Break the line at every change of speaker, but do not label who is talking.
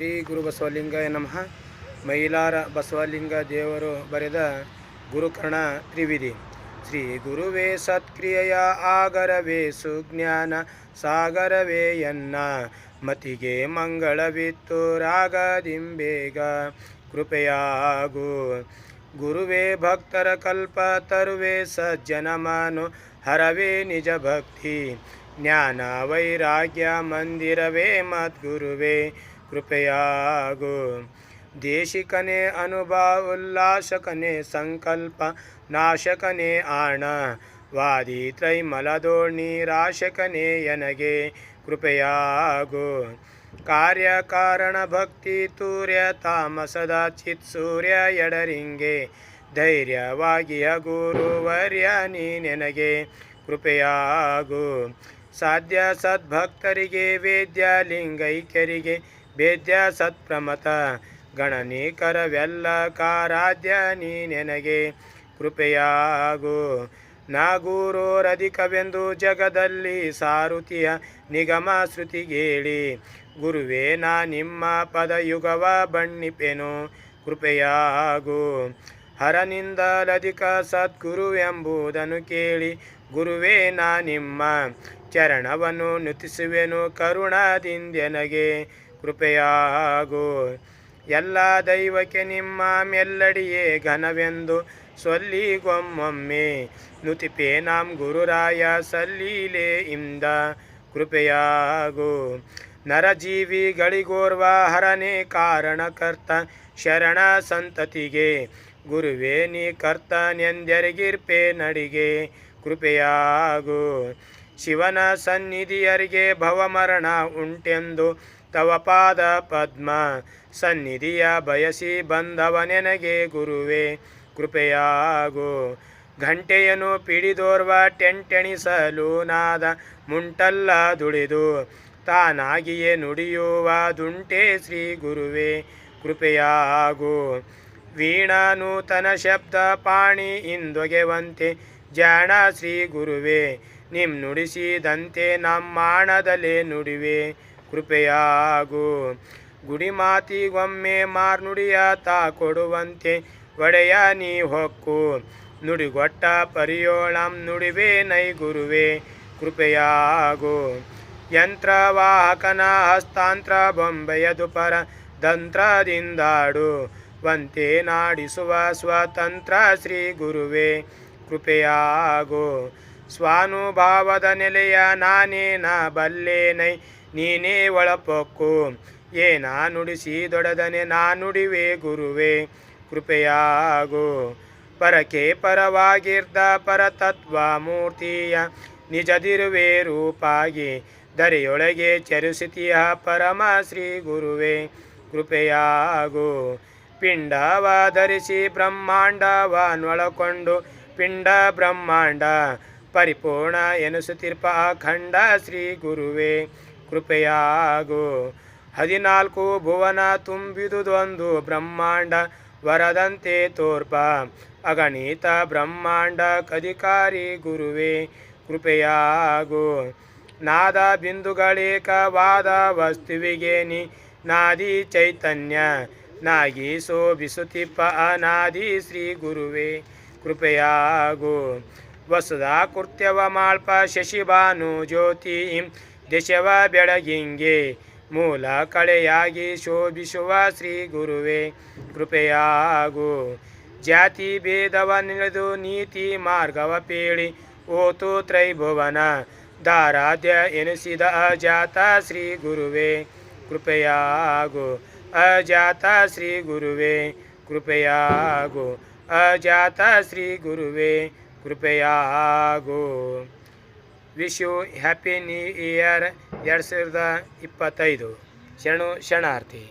ಶ್ರೀ ಗುರು ಬಸವಲಿಂಗಾಯ ನಮಃ. ಮೈಲಾರ ಬಸವಲಿಂಗ ದೇವರು ಬರೆದ ಗುರುಕರ್ಣ ತ್ರಿವಿಧಿ. ಶ್ರೀ ಗುರುವೇ ಸತ್ಕ್ರಿಯೆಯ ಆಗರವೇ ಸುಜ್ಞಾನ ಸಾಗರವೇ ಎನ್ನ ಮತಿಗೆ ಮಂಗಳವಿತ್ತು ರಾಗದಿಂಬೇಗ ಕೃಪೆಯಾಗು. ಗುರುವೇ ಭಕ್ತರ ಕಲ್ಪ ತರುವೆ ಸಜ್ಜನ ಮಾನು ಹರವೇ ನಿಜ ಭಕ್ತಿ ಜ್ಞಾನ ವೈರಾಗ್ಯ ಮಂದಿರವೇ ಮದ್ಗುರುವೇ ಕೃಪೆಯಾಗು. ದೇಶಿಕನೇ ಅನುಭವ ಉಲ್ಲಾಸಕನೇ ಸಂಕಲ್ಪ ನಾಶಕನೇ ಆಣ ವಾದಿ ತ್ರೈಮಲದೋಣಿ ರಾಶಕನೇ ಎನಗೆ ಕೃಪೆಯಾಗು. ಕಾರ್ಯಕಾರಣ ಭಕ್ತಿ ತೂರ್ಯ ತಾಮಸದ ಚಿತ್ ಸೂರ್ಯ ಎಡರಿಂಗೆ ಧೈರ್ಯವಾಗಿಯ ಗುರುವರ್ಯ ನೀ ನೆನಗೆ ಕೃಪೆಯಾಗು. ಸಾಧ್ಯ ಸದ್ಭಕ್ತರಿಗೆ ವೇದ್ಯ ಲಿಂಗೈಕ್ಯರಿಗೆ ಭೇದ್ಯ ಸತ್ಪ್ರಮತ ಗಣನೀಕರವೆಲ್ಲ ಕಾರಾಧ್ಯ ನೀ ನೆನಗೆ ಕೃಪೆಯಾಗು. ನಾಗೂರೋರಧಿಕವೆಂದು ಜಗದಲ್ಲಿ ಸಾರುತಿಯ ನಿಗಮ ಶ್ರುತಿಗೇಳಿ ಗುರುವೇ ನಾ ನಿಮ್ಮ ಪದಯುಗವ ಬಣ್ಣಿಪೆನು ಕೃಪೆಯಾಗು. ಹರನಿಂದಲಧಿಕ ಸದ್ಗುರುವೆಂಬುದನ್ನು ಕೇಳಿ ಗುರುವೇ ನಾ ನಿಮ್ಮ ಚರಣವನ್ನು ನುತಿಸುವೆನು ಕರುಣದಿಂದೆನಗೆ ಕೃಪೆಯಾಗು. ಎಲ್ಲ ದೈವಕ್ಕೆ ನಿಮ್ಮ ಮೆಲ್ಲಡಿಯೇ ಘನವೆಂದು ಸೊಲ್ಲಿಗೊಮ್ಮೊಮ್ಮೆ ನುತಿಪೆ ನಾಂ ಗುರುರಾಯ ಸಲ್ಲೀಲೆ ಇಂದ ಕೃಪೆಯಾಗು. ನರಜೀವಿಗಳಿಗೋರ್ವ ಹರನೇ ಕಾರಣಕರ್ತ ಶರಣ ಸಂತತಿಗೆ ಗುರುವೇ ನೀ ಕರ್ತನೆಂದೆರಗಿರ್ಪೆ ನಡಿಗೆ ಕೃಪೆಯಾಗು. ಶಿವನ ಸನ್ನಿಧಿಯರಿಗೆ ಭವಮರಣ ಉಂಟೆಂದು ತವ ಪಾದ ಪದ್ಮ ಸನ್ನಿಧಿಯ ಬಯಸಿ ಬಂದವನೆನಗೆ ಗುರುವೇ ಕೃಪೆಯಾಗು. ಘಂಟೆಯನ್ನು ಪಿಡಿದೋರ್ವ ಟೆಂಟೆಣಿಸಲು ನಾದ ಮುಂಟಲ್ಲ ದುಡಿದು ತಾನಾಗಿಯೇ ನುಡಿಯುವುದುಂಟೆ ಶ್ರೀ ಗುರುವೇ ಕೃಪೆಯಾಗು. ವೀಣಾ ನೂತನ ಶಬ್ದ ಪಾಣಿ ಇಂದೊಗೆವಂತೆ ಜಾಣ ಶ್ರೀ ಗುರುವೇ ನಿಮ್ ನುಡಿಸಿದಂತೆ ನಮ್ಮಾಣದಲ್ಲೇ ನುಡಿವೆ ಕೃಪೆಯಾಗು. ಗುಡಿ ಮಾತಿಗೊಮ್ಮೆ ಮಾರ್ನುಡಿಯ ತಾ ಕೊಡುವಂತೆ ಒಡೆಯ ನೀ ಹೊಕ್ಕು ನುಡಿಗೊಟ್ಟ ಪರಿಯೋಳಂ ನುಡಿವೆ ನೈ ಗುರುವೇ ಕೃಪೆಯಾಗು. ಯಂತ್ರವಾಹಕನ ಹಸ್ತಾಂತ್ರ ಬೊಂಬೆಯ ದುಪರ ದಂತ್ರದಿಂದಾಡು ವಂತೆ ನಾಡಿಸುವ ಸ್ವತಂತ್ರ ಶ್ರೀ ಗುರುವೇ ಕೃಪೆಯಾಗು. ಸ್ವಾನುಭಾವದ ನೆಲೆಯ ನಾನೇನ ಬಲ್ಲೇನೈ ನೀನೇ ಒಳಪೊಕ್ಕು ಏನ ನುಡಿಸಿದೊಡದನೆ ನಾ ನುಡಿವೆ ಗುರುವೇ ಕೃಪೆಯಾಗು. ಪರಕೆ ಪರವಾಗಿರ್ದ ಪರತತ್ವ ಮೂರ್ತಿಯ ನಿಜದಿರುವೆ ರೂಪಾಗಿ ಧರೆಯೊಳಗೆ ಚರಿಸುತ್ತೀಯ ಪರಮ ಶ್ರೀ ಗುರುವೇ ಕೃಪೆಯಾಗು. ಪಿಂಡವ ಧರಿಸಿ ಬ್ರಹ್ಮಾಂಡವನ್ನೊಳಕೊಂಡು ಪಿಂಡ ಬ್ರಹ್ಮಾಂಡ ಪರಿಪೂರ್ಣ ಎನಿಸುತ್ತಿರ್ಪ ಅಖಂಡ ಶ್ರೀ ಗುರುವೇ ಕೃಪೆಯಾಗು. 14 ಭುವನ ತುಂಬಿದುದೊಂದು ಬ್ರಹ್ಮಾಂಡ ವರದಂತೆ ತೋರ್ಪ ಅಗಣಿತ ಬ್ರಹ್ಮಾಂಡ ಕಧಿಕಾರಿ ಗುರುವೇ ಕೃಪೆಯಾಗು. ನಾದ ಬಿಂದುಗಳೇಕವಾದ ವಸ್ತುವಿಗೆ ನೀ ನಾದಿ ಚೈತನ್ಯ ನಾಗಿ ಶೋಭಿಸುತ್ತಿಪ್ಪ ಅನಾದಿ ಶ್ರೀ ಗುರುವೇ ಕೃಪೆಯಾಗು. ವಸುಧಾ ಕೃತ್ಯವ ಮಾಳ್ಪ ಶಶಿಭಾನು ಜ್ಯೋತಿ ದಶವ ಬೆಳಗಿಂಗೆ ಮೂಲ ಕಳೆಯಾಗಿ ಶೋಭಿಸುವ ಶ್ರೀ ಗುರುವೇ ಕೃಪೆಯಾಗು. ಜಾತಿ ಭೇದವ ನಿಳೆದು ನೀತಿ ಮಾರ್ಗವ ಪೇಳಿ ಓತು ತ್ರೈಭುವನ ದಾರಾಧ್ಯ ಎನಿಸಿದ ಅಜಾತ ಶ್ರೀ ಗುರುವೇ ಕೃಪೆಯಾಗು. ಅಜಾತ ಶ್ರೀ ಗುರುವೇ ಕೃಪೆಯಾಗು. ಅಜಾತ ಶ್ರೀ ಗುರುವೇ ಕೃಪೆಯಾಗು. Wish you happy new year 2025. ಶರಣಾರ್ಥಿ.